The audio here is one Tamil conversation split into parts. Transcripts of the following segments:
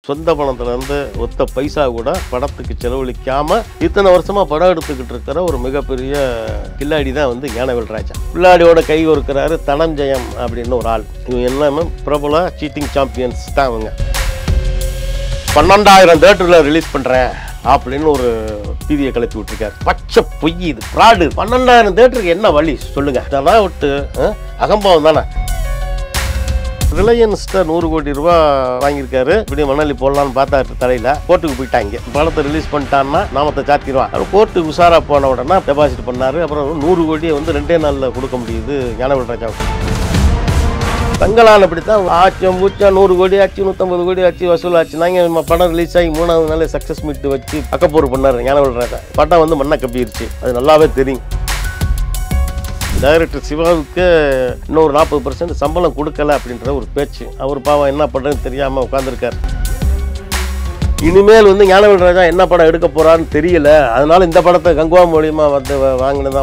சொந்த பணத்திலேருந்து ஒத்த பைசா கூட படத்துக்கு செலவழிக்காம இத்தனை வருஷமா படம் எடுத்துக்கிட்டு இருக்கிற ஒரு மிகப்பெரிய கில்லாடி தான் வந்து ஞானவேல் ராஜா. கில்லாடியோட கை ஒருக்கிறாரு தனஞ்சயம் அப்படின்னு ஒரு ஆள். இவங்க எல்லாமே பிரபல சீட்டிங் சாம்பியன்ஸ் தான். அவங்க 12,000 தேட்டரில் ரிலீஸ் பண்ணுறேன் அப்படின்னு ஒரு பீதியை கிளப்பி விட்டுருக்காரு. பச்சை பொய், இது ஃப்ராடு. 12,000 தேட்டருக்கு என்ன வழி சொல்லுங்க? அதெல்லாம் விட்டு அகம்பாவம் தானே. ரிலையன்ஸ்ட 100 கோடி ரூபா வாங்கியிருக்காரு. இப்படி மணலி போடலான்னு பார்த்தாரு, தலையில கோர்ட்டுக்கு போயிட்டாங்க. படத்தை ரிலீஸ் பண்ணிட்டான்னா நாமத்தை சாத்திடுவான். அவர் கோர்ட்டுக்கு உஷாரா போன உடனே டெபாசிட் பண்ணாரு. அப்புறம் 100 கோடியை வந்து 2 நாளில் கொடுக்க முடியுது ஞானவேல் ராஜாவுக்கு. தங்களால் அப்படித்தான் ஆச்சும் பூச்சா 100 கோடி ஆச்சு, 150 கோடி ஆச்சு, வசூல் ஆச்சுனாங்க. படம் ரிலீஸ் ஆகி 3வது நாளே சக்ஸஸ் மீட் வச்சு அக்கப்போர் பண்ணார் ஞானவேல் ராஜா. படம் வந்து மண்ணை கப்பிடுச்சு, அது நல்லாவே தெரியும். டைரக்டர் சிவாவுக்கு இன்னொரு 40% சம்பளம் கொடுக்கல அப்படின்ற ஒரு பேச்சு. அவர் பாவம் என்ன பண்ணுறதுன்னு தெரியாமல் உட்காந்துருக்கார். இனிமேல் வந்து ஞானவேல் ராஜா என்ன படம் எடுக்க போறான்னு தெரியல, அதனால இந்த படத்தை கங்குவா மூலியமா வந்து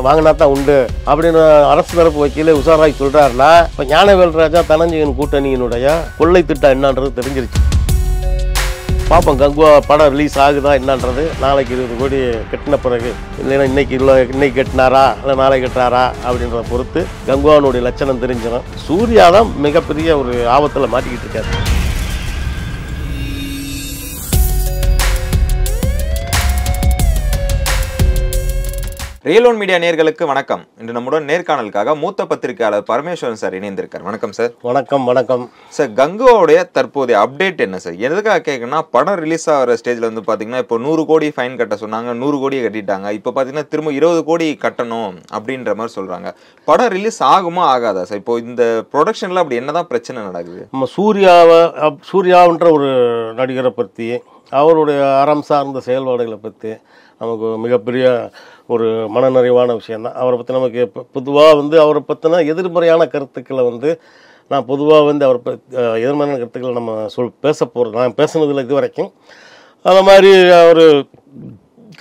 வாங்கினா தான் உண்டு அப்படின்னு அரசு தரப்பு வக்கீல உஷாராய் சொல்றாருல. இப்போ ஞானவேல் ராஜா தனஞ்சயன் கூட்டணியினுடைய கொள்ளை திட்டம் என்னன்றது தெரிஞ்சிருச்சு. பார்ப்போம் கங்குவா படம் ரிலீஸ் ஆகுதா என்னன்றது. நாளைக்கு 20 கோடி கட்டின பிறகு, இல்லைன்னா இன்னைக்கு கட்டினாரா இல்லை நாளைக்கு கட்டுறாரா அப்படின்றத பொறுத்து கங்குவானுடைய லட்சணம் தெரிஞ்சிடும். சூர்யா தான் மிகப்பெரிய ஒரு ஆபத்தில் மாட்டிக்கிட்டு இருக்காரு. ரியல் ஒன் மீடியா நேயர்களுக்கு வணக்கம். இன்று நம்முடன் நேர்காணலுக்காக மூத்த பத்திரிகையாளர் பரமேஸ்வரன் சார் இணைந்திருக்கார். வணக்கம் சார். வணக்கம். வணக்கம் சார். கங்குவாவுடைய தற்போதைய அப்டேட் என்ன சார்? எதுக்காக கேட்கணும்னா, படம் ரிலீஸ் ஆகிற ஸ்டேஜில் வந்து பார்த்தீங்கன்னா இப்போ 100 கோடி ஃபைன் கட்ட சொன்னாங்க, 100 கோடியை கட்டிட்டாங்க. இப்போ பார்த்தீங்கன்னா திரும்ப 20 கோடி கட்டணும் அப்படின்ற மாதிரி சொல்கிறாங்க. படம் ரிலீஸ் ஆகுமா ஆகாதா சார்? இப்போ இந்த ப்ரொடக்ஷனில் அப்படி என்னதான் பிரச்சனை நடக்குது? நம்ம சூர்யாவுன்ற ஒரு நடிகரை பற்றி, அவருடைய அறம் சார்ந்த செயல்பாடுகளை பற்றி நமக்கு மிகப்பெரிய ஒரு மனநிறைவான விஷயந்தான். அவரை பற்றி நமக்கு பொதுவாக வந்து அவரை பற்றின எதிர்மறையான கருத்துக்களை வந்து நான் பொதுவாக வந்து அவரை எதிர்மறையான கருத்துக்களை நம்ம பேச போகிறது. நான் பேசுனதில் இது வரைக்கும் அந்த மாதிரி அவர்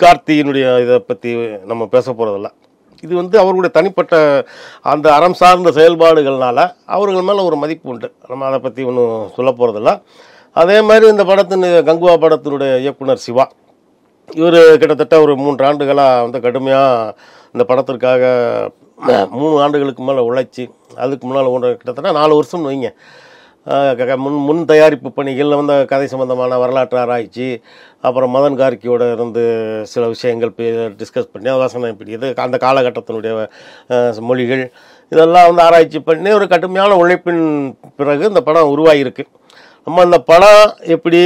கார்த்தியினுடைய இதை பற்றி நம்ம பேச போகிறதில்ல. இது வந்து அவர்களுடைய தனிப்பட்ட அந்த அறம் சார்ந்த செயல்பாடுகள்னால அவர்கள் மேலே ஒரு மதிப்பு உண்டு. நம்ம அதை பற்றி ஒன்றும் சொல்ல போகிறதில்ல. அதே மாதிரி இந்த படத்தின் கங்குவா படத்தினுடைய இயக்குனர் சிவா, இவர் கிட்டத்தட்ட ஒரு 3 ஆண்டுகளாக வந்து கடுமையாக இந்த படத்திற்காக 3 ஆண்டுகளுக்கு மேலே உழைச்சி, அதுக்கு முன்னால் கிட்டத்தட்ட 4 வருஷம் வைங்க முன் தயாரிப்பு பணிகள் வந்து கதை சம்பந்தமான வரலாற்று ஆராய்ச்சி, அப்புறம் மதன் கார்கியோட இருந்து சில விஷயங்கள் டிஸ்கஸ் பண்ணி, வசனம் இப்படி இது அந்த காலகட்டத்தினுடைய மொழிகள் இதெல்லாம் வந்து ஆராய்ச்சி பண்ணி ஒரு கடுமையான உழைப்பின் பிறகு இந்த படம் உருவாகியிருக்கு. நம்ம இந்த படம் எப்படி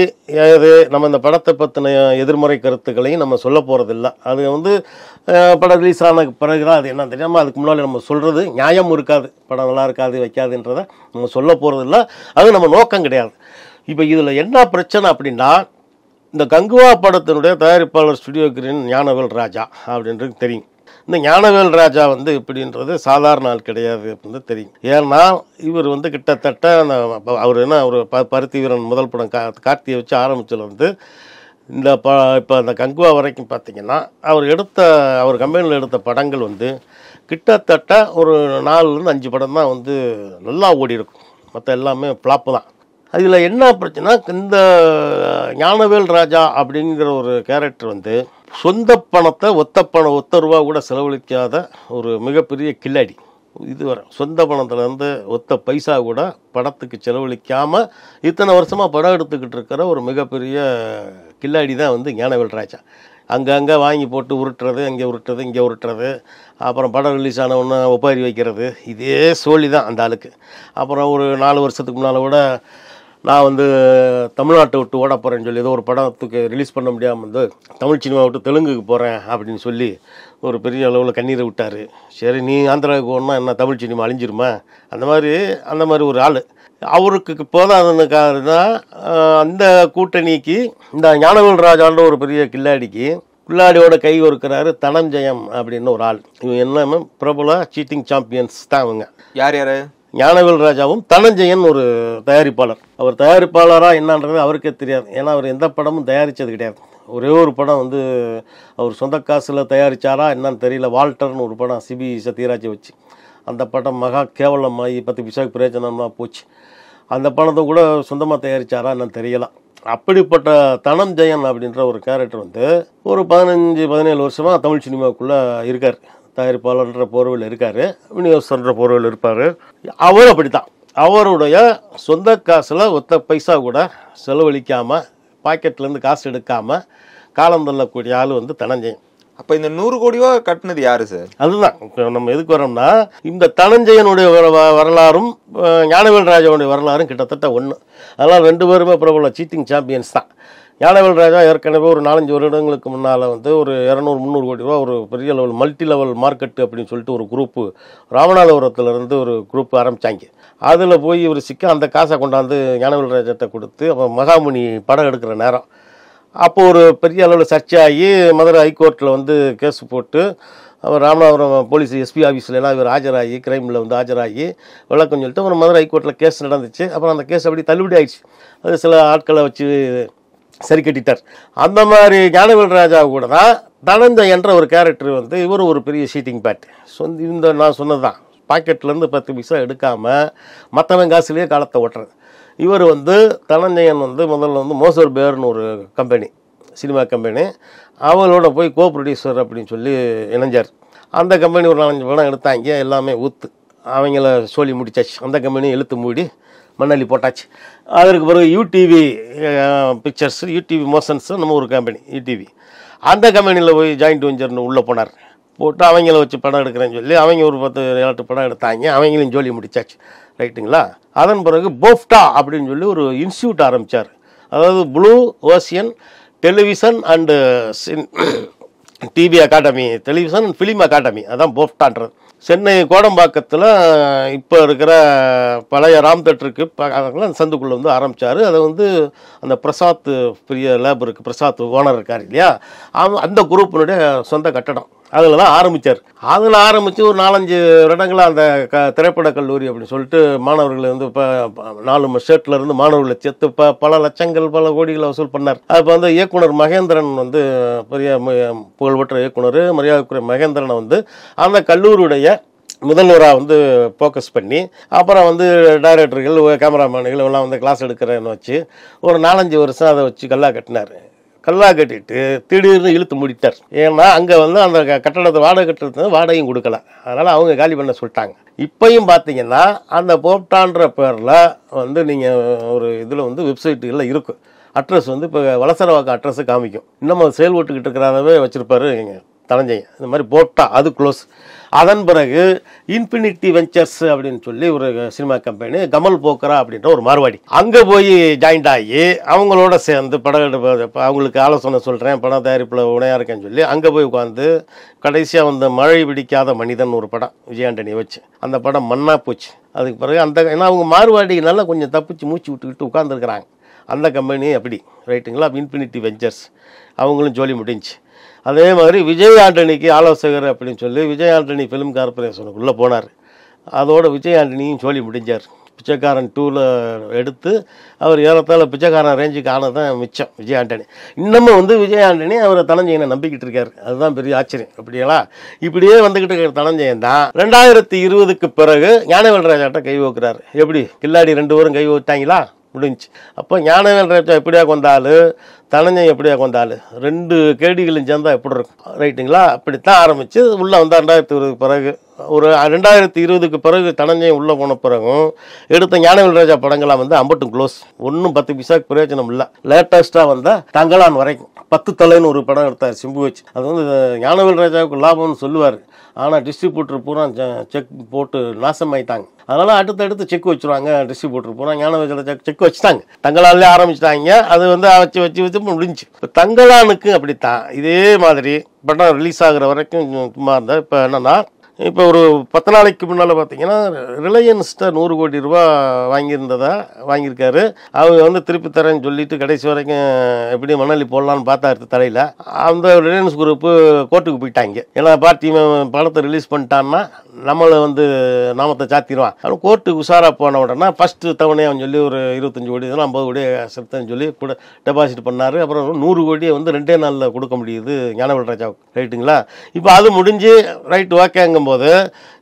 ஏது, நம்ம இந்த படத்தை பற்றின எதிர்மறை கருத்துக்களையும் நம்ம சொல்ல போகிறதில்ல. அது வந்து படம் ரிலீஸ் ஆன பிறகு தான் அது என்ன தெரியாமல் அதுக்கு முன்னாடி நம்ம சொல்கிறது நியாயம் இருக்காது. படம் நல்லா இருக்காது வைக்காதுன்றதை நம்ம சொல்ல போகிறதில்ல. அது நம்ம நோக்கம் கிடையாது. இப்போ இதில் என்ன பிரச்சனை அப்படின்னா, இந்த கங்குவா படத்தினுடைய தயாரிப்பாளர் ஸ்டுடியோ கிரீன் ஞானவேல் ராஜா அப்படின்றது தெரியும். இந்த ஞானவேல் ராஜா வந்து இப்படின்றது சாதாரண ஆள் கிடையாது அப்படின்னு தெரியும். ஏன்னா இவர் வந்து கிட்டத்தட்ட அவர் என்ன ஒரு பருத்தி வீரன் முதல் படம் கார்த்தியை வச்சு ஆரம்பிச்சதுலேருந்து இந்த இப்போ அந்த கங்குவா வரைக்கும் பார்த்திங்கன்னா அவர் கம்பெனியில் எடுத்த படங்கள் வந்து கிட்டத்தட்ட ஒரு 4-5 படம் தான் வந்து நல்லா ஓடி இருக்கும். மற்ற எல்லாமே ஃப்ளாப்பு தான். அதில் என்ன பிரச்சனை, இந்த ஞானவேல் ராஜா அப்படிங்கிற ஒரு கேரக்டர் வந்து சொந்த பணத்தை ஒத்த ரூபா கூட செலவழிக்காத ஒரு மிகப்பெரிய கில்லாடி. இது வர சொந்த பணத்திலேருந்து ஒத்த பைசா கூட படத்துக்கு செலவழிக்காமல் இத்தனை வருஷமாக படம் எடுத்துக்கிட்டு இருக்கிற ஒரு மிகப்பெரிய கில்லாடி தான் வந்து ஞானவேல் ராஜா. அங்கங்கே வாங்கி போட்டு உருட்டுறது, இங்கே உருட்டுறது, அப்புறம் படம் ரிலீஸ் ஆன ஒன்று ஒப்பாரி வைக்கிறது, இதே சோழி தான் அந்த ஆளுக்கு. அப்புறம் ஒரு 4 வருஷத்துக்கு முன்னால் கூட நான் வந்து தமிழ்நாட்டை விட்டு ஓட போகிறேன்னு சொல்லி ஏதோ ஒரு படத்துக்கு ரிலீஸ் பண்ண முடியாமல் வந்து தமிழ் சினிமா விட்டு தெலுங்குக்கு போகிறேன் அப்படின்னு சொல்லி ஒரு பெரிய அளவில் கண்ணீரை விட்டார். சரி, நீ ஆந்திராவுக்கு ஓடனா என்ன தமிழ் சினிமா அழிஞ்சிருமா? அந்த மாதிரி ஒரு ஆள். அவருக்கு போதாதுன்னுக்காருன்னா அந்த கூட்டணிக்கு இந்த ஞானவேல் ராஜான்ற ஒரு பெரிய கில்லாடியோட கை ஒருக்கிறாரு தனஞ்சயம் அப்படின்னு ஒரு ஆள். இவங்க எல்லாமே பிரபல சீட்டிங் சாம்பியன்ஸ் தான். அவங்க யார்? ஞானவேல் ராஜாவும் தனஞ்சயன் ஒரு தயாரிப்பாளர். அவர் தயாரிப்பாளராக என்னன்றது அவருக்கே தெரியாது. ஏன்னா அவர் எந்த படமும் தயாரித்தது கிடையாது. ஒரே ஒரு படம் வந்து அவர் சொந்த காசில் தயாரித்தாரா என்னன்னு தெரியல. வால்டர்னு ஒரு படம் சிபி சத்யராஜை வச்சு, அந்த படம் மகா கேவலமாகி 10 பைசாவுக்கு பிரயோஜனமாக போச்சு. அந்த பணத்தை கூட சொந்தமாக தயாரித்தாரா என்னன்னு தெரியலாம். அப்படிப்பட்ட தனஞ்சயன் அப்படின்ற ஒரு கேரக்டர் வந்து ஒரு 15-17 வருஷமாக தமிழ் சினிமாவுக்குள்ளே இருக்கார். தயாரிப்பாளர்ன்ற போர்வையில் இருக்கார், விநியோகஸ்தர்ன்ற போர்வையில் இருப்பார். அவர் அப்படித்தான். அவருடைய சொந்த காசில் ஒத்த பைசா கூட செலவழிக்காமல், பாக்கெட்லேருந்து காசு எடுக்காமல் காலம் தள்ளக்கூடிய ஆள் வந்து தனஞ்சயன். அப்போ இந்த 100 கோடி ரூபா கட்டினது யாரு சார்? அதுதான் இப்போ நம்ம எதுக்கு வரோம்னா, இந்த தனஞ்சயனுடைய வரலாறும் ஞானவேல் ராஜாவுடைய வரலாறும் கிட்டத்தட்ட ஒன்று. அதனால் 2 பேருமே பிரபல சீட்டிங் சாம்பியன்ஸ் தான். ஞானவேல் ராஜா ஏற்கனவே ஒரு 4-5 வருடங்களுக்கு முன்னால் வந்து ஒரு 200-300 கோடி ரூபா ஒரு பெரிய லெவல் மல்டி லெவல் மார்க்கெட்டு அப்படின்னு சொல்லிட்டு ஒரு குரூப்பு ராமநாதபுரத்துலேருந்து ஒரு குரூப் ஆரம்பித்தாங்க. அதில் போய் இவர் சிக்க அந்த காசை கொண்டாந்து ஞானவேல் ராஜாட்ட கொடுத்து, அப்போ மகாமுனி படம் எடுக்கிற நேரம் அப்போது ஒரு பெரிய அளவில் சர்ச்சையாகி மதுரை ஹைகோர்ட்டில் வந்து கேஸ் போட்டு அவர் ராமநாதபுரம் போலீஸ் எஸ்பி ஆஃபீஸ்லாம் இவர் ஆஜராகி கிரைமில் வந்து ஆஜராகி விளக்கம் சொல்லிட்டு ஒரு மதுரை ஹைகோர்ட்டில் கேஸ் நடந்துச்சு. அப்புறம் அந்த கேஸ் அப்படி தள்ளுபடி ஆயிடுச்சு. அது சில ஆட்களை வச்சு சரி கட்டிட்டார். அந்த மாதிரி ஞானவேல் ராஜா கூட தான் தனஞ்சயன் என்ற ஒரு கேரக்டர் வந்து இவர் ஒரு பெரிய ஷீட்டிங் பேட். இந்த நான் சொன்னது தான், பாக்கெட்லேருந்து 10 பைசா எடுக்காமல் மற்றவன் காசுலேயே காலத்தை ஓட்டுறது. இவர் வந்து தனஞ்சயன் வந்து முதல்ல வந்து மோசர் பேர்னு ஒரு கம்பெனி, சினிமா கம்பெனி, அவங்களோட போய் கோ ப்ரொடியூசர் அப்படின்னு சொல்லி இணைஞ்சார். அந்த கம்பெனி ஒரு 4-5 படம் எடுத்தாங்க, எல்லாமே ஊத்து, அவங்கள சொல்லி முடிச்சாச்சு. அந்த கம்பெனி இழுத்து மூடி மண்ணள்ளி போட்டாச்சு. அதற்கு பிறகு யூடிவி பிக்சர்ஸ், யூடிவி மோஷன்ஸ், நம்ம ஒரு கம்பெனி யூடிவி, அந்த கம்பெனியில் போய் ஜாயிண்ட் வெஞ்சர்னு உள்ளே போனார். போட்டு அவங்கள வச்சு படம் எடுக்கிறேன்னு சொல்லி அவங்க ஒரு 10-8 படம் எடுத்தாங்க, அவங்களையும் ஜோலி முடிச்சாச்சு. ரைட்டுங்களா? அதன் பிறகு போஃப்டா அப்படின்னு சொல்லி ஒரு இன்ஸ்டியூட் ஆரம்பித்தார். அதாவது blue ocean television and TV academy, television and film academy, அதான் போஃப்டான்றது. சென்னை கோடம்பாக்கத்தில் இப்போ இருக்கிற பழைய ராம் தேட்டருக்கு அந்த சந்துக்குள்ளே வந்து ஆரம்பித்தார். அதை வந்து அந்த பிரசாத் பெரிய லேப் இருக்குது, பிரசாத் ஓனர் இருக்கார் இல்லையா, அந்த குரூப்பினுடைய சொந்த கட்டடம், அதில் தான் ஆரம்பித்தார். அதில் ஆரம்பித்து ஒரு 4-5 வருடங்களாக அந்த திரைப்பட கல்லூரி அப்படின்னு சொல்லிட்டு மாணவர்களை வந்து இப்போ 4 ஸ்டேட்லேருந்து மாணவர்களை சேர்த்து இப்போ பல லட்சங்கள் பல கோடிகளை வசூல் பண்ணார். அப்போ வந்து இயக்குனர் மகேந்திரன் வந்து பெரிய புகழ்பெற்ற இயக்குனர் மரியாதைக்குரிய மகேந்திரனை வந்து அந்த கல்லூரியுடைய முதல்வராக வந்து ஃபோக்கஸ் பண்ணி, அப்புறம் வந்து டைரக்டர்கள் கேமராமேன்கள் எல்லாம் வந்து கிளாஸ் எடுக்கிறேன்னு வச்சு ஒரு 4-5 வருஷம் அதை வச்சு கல்லா கட்டினார். கல்லா கட்டிட்டு திடீர்னு இழுத்து முடித்தார். ஏன்னா அங்கே வந்து அந்த கட்டடத்தை வாடகை கட்டுறது வாடகையும் கொடுக்கல, அதனால் அவங்க காலி பண்ண சொல்லிட்டாங்க. இப்பையும் பார்த்தீங்கன்னா அந்த போப்டான்ற பேரில் வந்து நீங்கள் ஒரு இதில் வந்து வெப்சைட்டுகளில் இருக்கும், அட்ரஸ் வந்து இப்போ வலசரவாக்க அட்ரஸை காமிக்கும். இன்னமும் செயல் ஓட்டுக்கிட்டு இருக்கிறாவே வச்சுருப்பாரு தனஞ்சயன். இந்த மாதிரி போட்டா அது க்ளோஸ். அதன் பிறகு இன்ஃபினிட்டி வெஞ்சர்ஸ் அப்படின்னு சொல்லி ஒரு சினிமா கம்பெனி, கமல் போக்கரா அப்படின்ற ஒரு மார்வாடி, அங்கே போய் ஜாயிண்ட் ஆகி அவங்களோட சேர்ந்து படம் எடுப்ப அவங்களுக்கு ஆலோசனை சொல்கிறேன், படம் தயாரிப்பில் உணையாக இருக்கேன்னு சொல்லி அங்கே போய் உட்காந்து கடைசியாக வந்த மழை பிடிக்காத மனிதன் ஒரு படம் விஜய் ஆண்டனியை வச்சு, அந்த படம் மண்ணா போச்சு. அதுக்கு பிறகு அந்த ஏன்னா அவங்க மார்வாடினால கொஞ்சம் தப்பிச்சு மூச்சு விட்டுக்கிட்டு உட்காந்துருக்குறாங்க. அந்த கம்பெனி அப்படி ரைட்டுங்களா, இன்ஃபினிட்டி வெஞ்சர்ஸ், அவங்களும் ஜோலி முடிஞ்சு. அதே மாதிரி விஜய் ஆண்டனிக்கு ஆலோசகர் அப்படின்னு சொல்லி விஜய் ஆண்டனி ஃபிலிம் கார்பரேஷனுக்குள்ளே போனார். அதோட விஜய் ஆண்டனியும் ஜோலி முடிஞ்சார். பிச்சைக்காரன் 2ல் எடுத்து அவர் ஏறத்தாழ பிச்சைக்காரன் ரேஞ்சுக்கு ஆனதான் மிச்சம் விஜய் ஆண்டனி. இன்னமும் வந்து விஜய் ஆண்டனி அவரை தனஞ்சயனை நம்பிக்கிட்டு இருக்காரு. அதுதான் பெரிய ஆச்சரியம். அப்படிங்களா? இப்படியே வந்துக்கிட்டு இருக்கிற தனஞ்சயன் தான் 2020க்கு பிறகு ஞானவேல் ராஜாட்ட கை வைக்கிறார். எப்படி கில்லாடி 2 பேரும் கை வைத்தாங்களா? முடிஞ்சு. அப்போ ஞானவேல் ராஜா எப்படியா கொண்டாலும் தனஞ்சயன் எப்படியா கொண்டாலும் 2 கேடிகளும் சேர்ந்தால் எப்படி இருக்கும்? ரைட்டுங்களா? அப்படித்தான் ஆரம்பித்து உள்ளே வந்தால் 2020க்கு பிறகு ஒரு 2020க்கு பிறகு தனஞ்சயன் உள்ளே போன பிறகும் எடுத்த ஞானவேல் ராஜா படங்களாக வந்து அம்பட்டும் க்ளோஸ், ஒன்றும் 10 பைசாக்கு பிரயோஜனம் இல்லை. லேட்டஸ்ட்டாக வந்தால் தங்கலான் வரைக்கும் 10 தலைன்னு ஒரு படம் எடுத்தார் சிம்பு வச்சு. அது வந்து ஞானவேல் ராஜாவுக்கு லாபம்னு சொல்லுவார். ஆனால் டிஸ்ட்ரிபியூட்டர் பூரா செக் போட்டு நாசமாயிட்டாங்க. அதனால் அடுத்தடுத்து செக் வச்சுருவாங்க. டிஸ்ட்ரிபியூட்டர் பூரா ஞானவேல் ராஜா செக் வச்சுட்டாங்க. தங்கலான்லேயே ஆரம்பிச்சிட்டாங்க. அது வந்து வச்சு வச்சு வச்சு முடிஞ்சு. இப்போ தங்கலானுக்கு அப்படித்தான் இதே மாதிரி படம் ரிலீஸ் ஆகிற வரைக்கும் சும்மா இருந்தால் இப்போ என்னென்னா, இப்போ ஒரு 10 நாளைக்கு முன்னால் பார்த்தீங்கன்னா ரிலையன்ஸ்ட்ட 100 கோடி ரூபா வாங்கியிருக்காரு. அவங்க வந்து திருப்பி தரேன்னு சொல்லிட்டு கடைசி வரைக்கும் எப்படி மணலி போடலான்னு பார்த்தாரு தலையில். அந்த ரிலையன்ஸ் குரூப்பு கோர்ட்டுக்கு போயிட்டாங்க. ஏன்னா பார்ட்டி படத்தை ரிலீஸ் பண்ணிட்டான்னா நம்மளை வந்து நாமத்தை சாத்திடுவான். ஆனால் கோர்ட்டுக்கு உஷாராக போன உடனே ஃபஸ்ட்டு தவணையாக சொல்லி ஒரு 25 கோடி 50 கோடி செலுத்தன்னு சொல்லி கூட டெபாசிட் பண்ணார். அப்புறம் 100 கோடியை வந்து 2 நாளில் கொடுக்க முடியுது ஞானவேல் ராஜாவுக்கு. ரைட்டுங்களா? இப்போ அது முடிஞ்சு ரைட்டு ஓகேங்கும் போது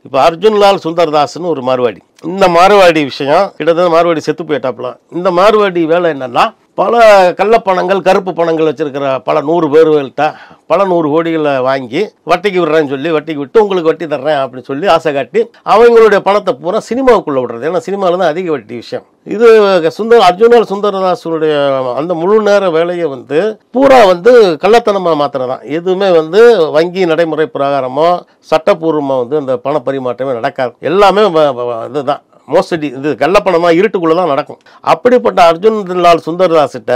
இப்போ அர்ஜுன்லால் சுந்தர்தாஸ்னு ஒரு மார்வாடி, இந்த மார்வாடி விஷயம் கிட்டத்தட்ட மார்வாடி செத்து போயிட்டாப்புல. இந்த மார்வாடி வேலை என்னன்னா, பல கள்ளப்பணங்கள் கருப்பு பணங்கள் வச்சிருக்கிற பல 100 பேர்கள்ட்ட பல 100 கோடிகளை வாங்கி வட்டிக்கு விடுறேன்னு சொல்லி வட்டிக்கு விட்டு உங்களுக்கு வட்டி தர்றேன் அப்படின்னு சொல்லி ஆசை காட்டி அவங்களுடைய பணத்தை பூரா சினிமாவுக்குள்ள விடுறது. ஏன்னா சினிமாவில் தான் அதிக வட்டி விஷயம். இது அர்ஜுனல் சுந்தரதாசனுடைய அந்த முழு நேர வேலையை பூரா கள்ளத்தனமாக மாத்திரதான். எதுவுமே வங்கி நடைமுறை பிரகாரமோ சட்டப்பூர்வமா அந்த பண பரிமாற்றமே நடக்காது. எல்லாமே இதுதான் மோசடி. இது கள்ளப்பணம் தான், இருட்டுக்குள்ள தான் நடக்கும். அப்படிப்பட்ட அர்ஜுனலால் சுந்தரதாஸ்கிட்ட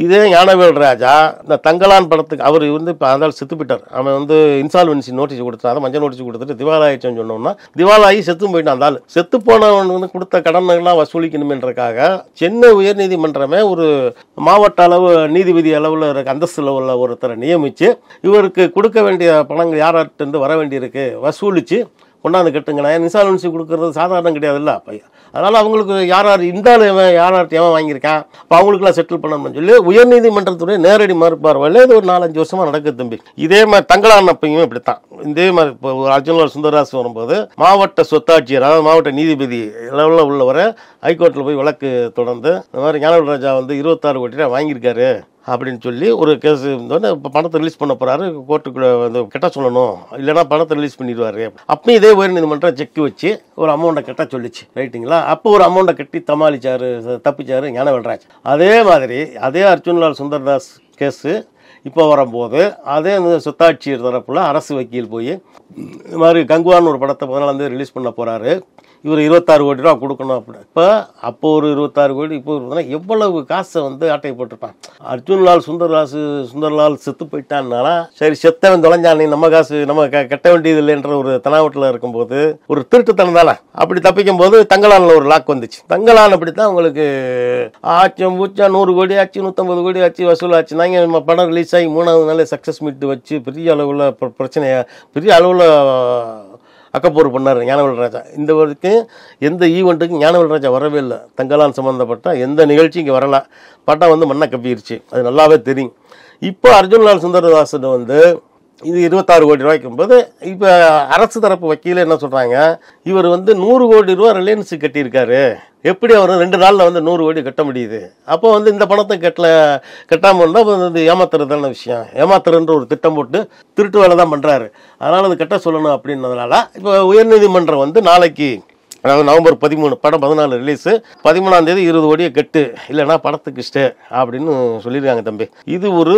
இதே ஞானவேல் ராஜா இந்த தங்கலான் படத்துக்கு அவர் இப்போ அதனால் செத்து போயிட்டார். அவன் இன்சால்வன்சி நோட்டீஸ் கொடுத்தாரு, மஞ்சள் நோட்டீஸ் கொடுத்துட்டு திவாலா ஆயிடுச்சுன்னு சொன்னோம்னா திவாலாகி செத்து போயிட்டான். அந்த ஆள் செத்து போனவன் கொடுத்த கடன்கள்லாம் வசூலிக்கணுமென்றக்காக சென்னை உயர்நீதிமன்றமே ஒரு மாவட்ட அளவு நீதிபதி அளவில் இருக்க அந்தஸ்தில் உள்ள ஒருத்தரை நியமித்து இவருக்கு கொடுக்க வேண்டிய பணங்கள் யார்கிட்ட வர வேண்டியிருக்கு வசூலித்து கொண்டாந்து கட்டுங்கண்ணா. இன்சால்வன்சி கொடுக்கறது சாதாரணம் கிடையாதுல்ல. அப்போ அதனால் அவங்களுக்கு யார் இருந்தாலும் யார்கிட்ட எவன் வாங்கியிருக்கான் அப்போ அவங்களுக்குலாம் செட்டில் பண்ணணும்னு சொல்லி உயர்நீதிமன்றத்துடைய நேரடி மறுப்பார்வையில் இது ஒரு 4-5 வருஷமாக நடக்குது தம்பி. இதே மாதிரி தங்கலான் அப்பையும் இப்படித்தான். இதே மாதிரி இப்போ அர்ஜுனலால் சுந்தரதாஸ் வரும்போது மாவட்ட சொத்தாட்சியர் அதாவது மாவட்ட நீதிபதி லெவலில் உள்ளவரை ஹைகோர்ட்டில் போய் வழக்கு தொடர்ந்து இந்த மாதிரி ஞானவேல் ராஜா 26 கோடி ரூபா வாங்கியிருக்காரு அப்படின்னு சொல்லி ஒரு கேஸ் இப்போ பணத்தை ரிலீஸ் பண்ண போகிறாரு, கோர்ட்டுக்குள்ள கெட்ட சொல்லணும், இல்லைனா பணத்தை ரிலீஸ் பண்ணிடுவார். அப்பயும் இதே உயர்நீதிமன்றம் செக் வச்சு ஒரு அமௌண்ட்டை கட்ட சொல்லிச்சு, ரைட்டுங்களா? அப்போ ஒரு அமௌண்ட்டை கட்டி தப்பிச்சாரு ஞானவேல் ராஜா. அதே மாதிரி அதே அர்ஜுனலால் சுந்தரதாஸ் கேஸு இப்போ வரும்போது அதே சொத்தாட்சியர் தரப்புல அரசு வக்கீல் போய் இது மாதிரி கங்குவான்னு ஒரு படத்தை 14 ரிலீஸ் பண்ண போகிறாரு, இவர் 26 கோடி ரூபா கொடுக்கணும் அப்படி. அப்போ ஒரு 26 கோடி, இப்போ எவ்வளவு காசை ஆட்டை போட்டிருப்பான். அர்ஜுனலால் சுந்தரலால் செத்து போயிட்டான்னா சரி செத்தவன் தொலைஞ்சான், நீ நம்ம காசு நம்ம கட்ட வேண்டியது இல்லைன்ற ஒரு தனாவட்டில் இருக்கும்போது ஒரு திருட்டுத்தனம் தானே. அப்படி தப்பிக்கும் போது தங்கலானில் ஒரு லாக் வந்துச்சு. தங்கலான் அப்படித்தான் உங்களுக்கு ஆச்சும் பூச்சா 100 கோடி ஆச்சு, 150 கோடி ஆச்சு, வசூல் ஆச்சு. நாங்கள் நம்ம படம் ரிலீஸ் ஆகி 3வது நாளே சக்ஸஸ் மீட் வச்சு பெரிய அளவில் பிரச்சனையை பெரிய அளவில் அக்கப்போர் பண்ணார் ஞானவேல் ராஜா. இந்த வரைக்கும் எந்த ஈவெண்ட்டுக்கும் ஞானவேல் ராஜா வரவே இல்லை. தங்கலான் சம்மந்தப்பட்ட எந்த நிகழ்ச்சி இங்கே வரல. பட்டம் மண்ணை கப்பிடுச்சு, அது நல்லாவே தெரியும். இப்போ அர்ஜுனலால் சுந்தரதாசன் இது 26 கோடி ரூபாய்க்கும் போது இப்போ அரசு தரப்பு வக்கீல என்ன சொல்கிறாங்க, இவர் 100 கோடி ரூபா ரிலையன்ஸு கட்டியிருக்காரு, எப்படி அவர் 2 நாளில் 100 கோடி கட்ட முடியுது? அப்போ இந்த பணத்தை கட்டாமல் இருந்தால் ஏமாத்துறதான விஷயம். ஏமாத்துறன்ற ஒரு திட்டம் போட்டு திருட்டு வேலை தான் பண்ணுறாரு. அதனால் அது கட்ட சொல்லணும் அப்படின்றதுனால இப்போ உயர்நீதிமன்றம் நாளைக்கு, அதாவது நவம்பர் 13 படம் 14 ரிலீஸு, 13ஆம் தேதி 20 கோடியை கட்டு, இல்லைன்னா படத்துக்கு ஸ்டே அப்படின்னு சொல்லியிருக்காங்க தம்பி. இது ஒரு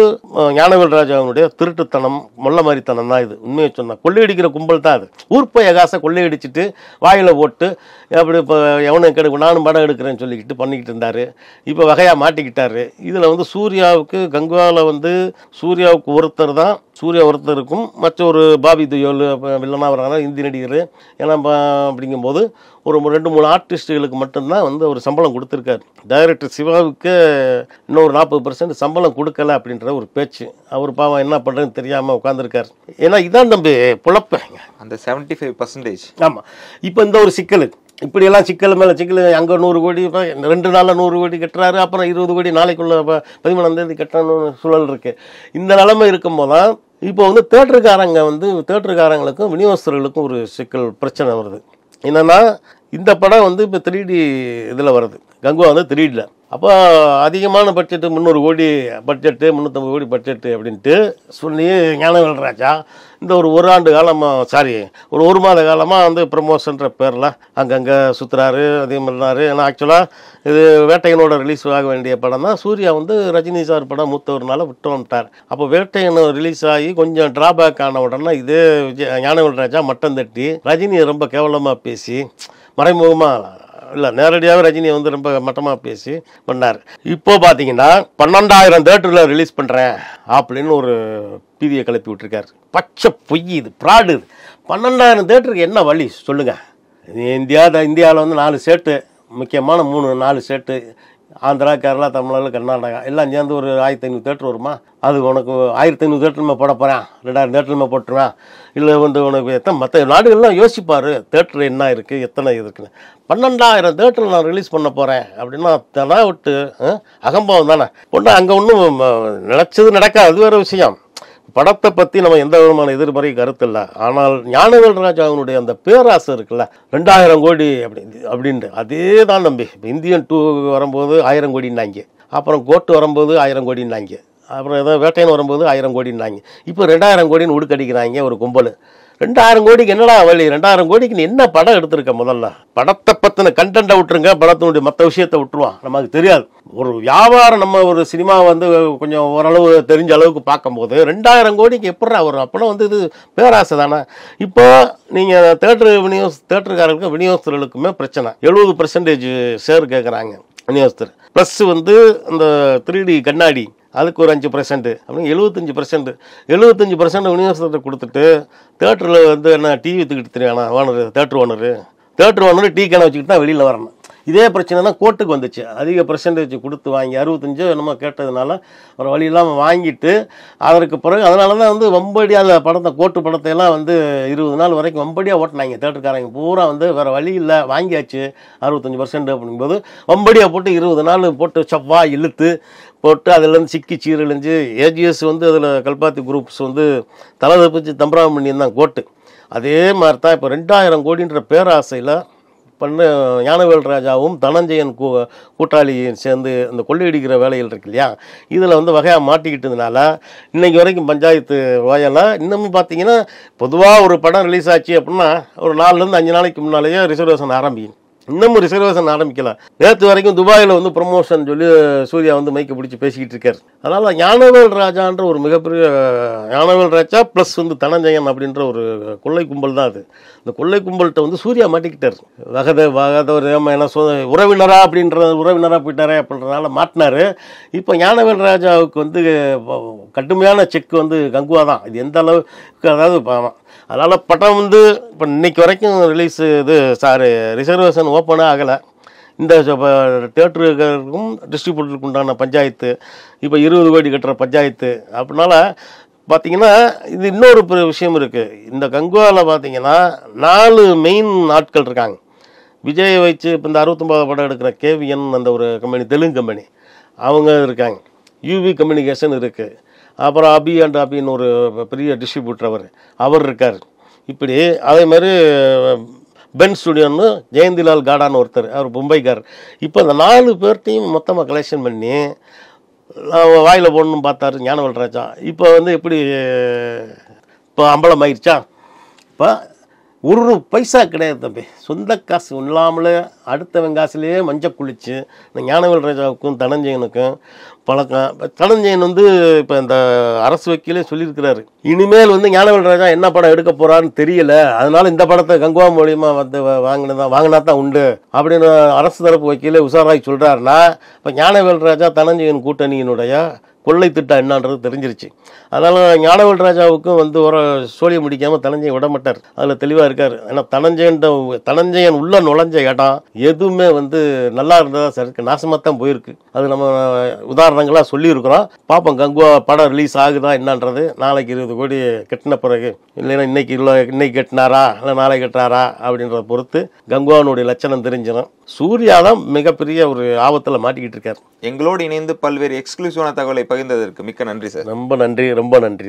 ஞானவேல் ராஜாவுடைய திருட்டுத்தனம், மொல்ல மாதிரித்தனம் தான். இது உண்மையை சொன்னால் கொள்ளையடிக்கிற கும்பல் தான் அது. ஊர்ப்பைய காசை கொள்ளையடிச்சிட்டு வாயில் போட்டு அப்படி இப்போ எவனும் கெடுக்கும் நானும் படம் எடுக்கிறேன்னு சொல்லிக்கிட்டு பண்ணிக்கிட்டு இருந்தார். இப்போ வகையாக மாட்டிக்கிட்டாரு. இதில் சூர்யாவுக்கு கங்குவாவில் சூர்யாவுக்கு ஒருத்தர் தான், சூர்யா ஒருத்தருக்கும் மற்றொரு பாபி துயோல் வில்லனாக வர்றாங்க இந்தி நடிகர். ஏன்னா அப்படிங்கும்போது ஒரு 2-3 ஆர்டிஸ்ட்டுகளுக்கு மட்டும்தான் ஒரு சம்பளம் கொடுத்துருக்காரு. டைரக்டர் சிவாவுக்கு இன்னும் ஒரு 40% சம்பளம் கொடுக்கல அப்படின்ற ஒரு பேச்சு. அவர் பாவம் என்ன பண்ணுறதுன்னு தெரியாமல் உட்காந்துருக்காரு. ஏன்னா இதான் தம்பி புழப்பேங்க அந்த 75%. ஆமாம். இப்போ இந்த ஒரு சிக்கல், இப்படியெல்லாம் சிக்கல் மேலே சிக்கல். அங்கே 100 கோடி 2 நாளில் 100 கோடி கட்டுறாரு, அப்புறம் 20 கோடி நாளைக்குள்ள 13ஆம் தேதி கட்டணும்னு சூழல் இருக்குது. இந்த நிலைமை இருக்கும்போது தான் இப்போ தேட்டருக்காரங்களுக்கும் விநியோகஸ்தர்களுக்கும் ஒரு சிக்கல் பிரச்சனை வருது. என்னென்னா இந்த படம் இப்போ 3D இதில் வருது, கங்குவா 3Dல. அப்போ அதிகமான பட்ஜெட்டு 300 கோடி பட்ஜெட்டு, 350 கோடி பட்ஜெட்டு அப்படின்ட்டு சொல்லி ஞானவேல் ராஜா இந்த ஒரு ஆண்டு காலமாக ஒரு 1 மாத காலமாக ப்ரமோஷன்ற பேரில் அங்கங்கே சுற்றுறாரு, அதே மாதிரினாரு. ஏன்னா ஆக்சுவலாக இது வேட்டையனோட ரிலீஸ் ஆக வேண்டிய படம் தான். சூர்யா ரஜினி சார் படம் மூத்தவர்னால விட்டு வந்துட்டார். அப்போ வேட்டையன் ரிலீஸ் ஆகி கொஞ்சம் டிராபேக் ஆன உடனே இதே ஞானவேல் ராஜா மட்டம் தட்டி ரஜினியை ரொம்ப கேவலமாக பேசி, மறைமுகமாக இல்லை நேரடியாகவே ரஜினியை ரொம்ப மட்டமாக பேசி பண்ணார். இப்போ பார்த்தீங்கன்னா 12,000 தேட்டரில் ரிலீஸ் பண்ணுறேன் அப்படின்னு ஒரு பீதியை கிளப்பி விட்டுருக்காரு. பச்சை பொய், இது ப்ராடு. இது 12,000 தேட்டருக்கு என்ன வழி சொல்லுங்கள்? இந்தியாவில் 4 ஸ்டேட்டு, முக்கியமான 4 ஸ்டேட்டு, ஆந்திரா, கேரளா, தமிழ்நாடு, கர்நாடகா எல்லாம் சேர்ந்து ஒரு 1500 தேட்டர் வருமா? அது உனக்கு 1500 தேட்டருமே போட போகிறேன், 2000 தேட்டருமே போட்டுருவேன். இல்லை உனக்கு எத்தனை மற்ற நாடுகள்லாம் யோசிப்பார் தேட்டர் என்ன இருக்குது, எத்தனை இருக்குன்னு. 12,000 தேட்டரில் நான் ரிலீஸ் பண்ண போகிறேன் அப்படின்னா தனா விட்டு அகம்பாவம் தானே. ஒன்று அங்கே ஒன்றும் நினச்சது நடக்காது, அது வேறு விஷயம். படத்தை பற்றி நம்ம எந்த விதமான எதிர்மறை கருத்து இல்லை. ஆனால் ஞானவேல் ராஜாவினுடைய அந்த பேராசை இருக்குல்ல, 2000 கோடி அப்படின்ட்டு அதே தான் நம்பி. இப்போ இந்தியன் 2 வரும்போது 1000 கோடின்னாங்க. அப்புறம் கோட்டு வரும்போது 1000 கோடின்னாங்க, அப்புறம் ஏதோ வேட்டையன் வரும்போது 1000 கோடின்னாங்க. இப்போ 2000 கோடின்னு உடுக்கடிக்கிறாங்க ஒரு கும்பல். 2000 கோடிக்கு என்னடா வழி? 2000 கோடிக்கு நீ என்ன படம் எடுத்திருக்க? முதல்ல படத்தை பற்றின கண்டென்ட்டை விட்டுருங்க, படத்தினுடைய மற்ற விஷயத்தை விட்டுருவான், நமக்கு தெரியாது. ஒரு வியாபாரம், நம்ம ஒரு சினிமா வந்து கொஞ்சம் ஓரளவு தெரிஞ்ச அளவுக்கு பார்க்கும்போது 2000 கோடிக்கு எப்படா வரும்? அப்போனா வந்து இது பேராசை தானே. இப்போ நீங்கள் தேட்டருக்காரர்களுக்கும் விநியோகஸ்தர்களுக்குமே பிரச்சனை. 70% ஷேர் கேட்குறாங்க விநியோகஸ்தர். ப்ளஸ் வந்து இந்த 3D கண்ணாடி அதுக்கு ஒரு 5% அப்படின்னு 75%. 75% விநியோகஸ்தர்கிட்ட கொடுத்துட்டு தேட்டரில் வந்து என்ன டிவி தூக்கிட்டு தெரியானா ஓனர், தேட்டர் ஓனர் டீ கேனை வச்சுக்கிட்டு தான் வெளியில் வரணும். இதே பிரச்சனை தான் கோர்ட்டுக்கு வந்துச்சு. அதிக பெர்சன்டேஜ் கொடுத்து வாங்கி 65 நம்ம கேட்டதுனால ஒரு வழி இல்லாமல் வாங்கிட்டு அதற்கு பிறகு அதனால தான் வந்து வம்படியாக அந்த படத்தை, கோர்ட்டு படத்தையெல்லாம் வந்து 20 நாள் வரைக்கும் வம்படியாக ஓட்டினாங்க தேட்டருக்காரங்க பூரா. வந்து வேறு வழி இல்லை, வாங்கியாச்சு 65% அப்படிங்கும்போது வம்படியாக போட்டு 20 நாள் போட்டு செவ்வா இழுத்து போட்டு அதுலேருந்து சிக்கி சீரழிஞ்சு ஏஜிஎஸ் வந்து அதில் கல்பாத்தி குரூப்ஸ் வந்து தலை தப்பிச்சு தம்பராம பண்ணியிருந்தான் கோர்ட்டு. அதே மாதிரி தான் இப்போ 2000 கோடின்ற பேராசையில் பண்ண ஞானவேல் ராஜாவும் தனஞ்சயன் கூட்டாளியும் சேர்ந்து அந்த கொள்ளையடிக்கிற வேலைகள் இருக்கு இல்லையா, இதில் வந்து வகையாக மாட்டிக்கிட்டதுனால இன்றைக்கி வரைக்கும் பஞ்சாயத்து வாயெல்லாம் இன்னமும் பார்த்தீங்கன்னா, பொதுவாக ஒரு படம் ரிலீஸ் ஆச்சு அப்படின்னா ஒரு 4லேருந்து 5 நாளைக்கு முன்னாலேயே ரிசர்வேஷன் ஆரம்பிக்கும். இன்னமும் ரிசர்வேஷன் ஆரம்பிக்கல. நேற்று வரைக்கும் துபாயில் வந்து ப்ரொமோஷன் சொல்லி சூர்யா வந்து மைக்கை பிடிச்சி பேசிக்கிட்டு இருக்காரு. அதனால் ஞானவேல் ராஜான்ற ஒரு மிகப்பெரிய ஞானவேல் ராஜா ப்ளஸ் வந்து தனஞ்சயன் அப்படின்ற ஒரு கொள்ளை கும்பல் தான் அது. இந்த கொள்ளை கும்பல்கிட்ட வந்து சூர்யா மாட்டிக்கிட்டார். வகத என்ன உறவினராக போயிட்டாரே அப்படின்றதுனால மாட்டினார். இப்போ ஞானவேல் ராஜாவுக்கு வந்து கடுமையான செக் வந்து கங்குவா தான். இது எந்த அளவுக்கு, அதாவது அதனால் படம் வந்து இப்போ இன்னைக்கு வரைக்கும் ரிலீஸு ரிசர்வேஷன் ஓப்பனே ஆகலை. இந்த தேட்டருக்கும் டிஸ்ட்ரிபியூட்டருக்கு உண்டான பஞ்சாயத்து இப்போ 20 கோடி கட்டுற பஞ்சாயத்து. அப்படின்னால பார்த்தீங்கன்னா இது இன்னொரு விஷயம் இருக்குது. இந்த கங்குவாவில் பார்த்தீங்கன்னா 4 மெயின் ஆட்கள் இருக்காங்க. விஜயை வச்சு இப்போ இந்த 69 படம் எடுக்கிற கேவிஎன் அந்த ஒரு கம்பெனி, தெலுங்கு கம்பெனி, அவங்க இருக்காங்க. யூவி கம்யூனிகேஷன் இருக்குது. அப்புறம் அபின்னு ஒரு பெரிய டிஸ்ட்ரிபியூட்டர் அவர் இருக்கார். இப்படி அதே மாதிரி பென் ஸ்டுடியோன்னு ஜெயந்திலால் காடான்னு ஒருத்தர், அவர் மும்பைக்கார். இப்போ அந்த 4 பேர்ட்டையும் மொத்தமாக கலெக்ஷன் பண்ணி வாயில் போடணும்னு பார்த்தாரு ஞானவேல் ராஜா. இப்போ வந்து எப்படி இப்போ அம்பலம் ஆயிடுச்சா? இப்போ ஒரு பைசா கிடையாது தம்பி, சொந்த காசு இல்லாமலே அடுத்தவன் காசுலேயே மஞ்சள் குளிச்சு இந்த ஞானவேல் ராஜாவுக்கும் தனஞ்சயனுக்கும் பழக்கம். தனஞ்சயன் வந்து இப்போ இந்த அரசு வக்கீலே சொல்லியிருக்கிறாரு, இனிமேல் வந்து ஞானவேல் ராஜா என்ன படம் எடுக்க போகிறான்னு தெரியல, அதனால இந்த படத்தை கங்குவா மூலியமாக வந்து வாங்கினா தான் உண்டு அப்படின்னு அரசு தரப்பு வக்கீலே உஷாராகி சொல்கிறாருன்னா, இப்போ ஞானவேல் ராஜா தனஞ்சயன் கூட்டணியினுடைய கொள்ளை திட்டம் என்னன்றது தெரிஞ்சிருச்சு. அதனால் ஞானவேல் ராஜாவுக்கும் வந்து ஒரு சோழியை முடிக்காமல் தனஞ்சயன் விட மாட்டார். அதில் தெளிவாக இருக்கார். ஏன்னா தனஞ்சயன் உள்ள நுழைஞ்ச இடம் எதுவுமே வந்து நல்லா இருந்ததா சார் இருக்கு, நாசமாக தான் போயிருக்கு. அது நம்ம உதாரணங்களாக சொல்லியிருக்கிறோம். பார்ப்போம் கங்குவா படம் ரிலீஸ் ஆகுதா என்னன்றது. நாளைக்கு 20 கோடி கட்டின பிறகு, இல்லைன்னா இன்னைக்கு கட்டினாரா இல்லை நாளைக்கு கட்டினாரா அப்படின்றத பொறுத்து கங்குவானுடைய லட்சணம் தெரிஞ்சிடும். சூர்யா தான் மிகப்பெரிய ஒரு ஆபத்தில் மாட்டிக்கிட்டு இருக்கார். எங்களோடு இணைந்து பல்வேறு எக்ஸ்க்ளூசிவான தகவலை பகிர்ந்ததற்கு மிக்க நன்றி சார். ரொம்ப நன்றி.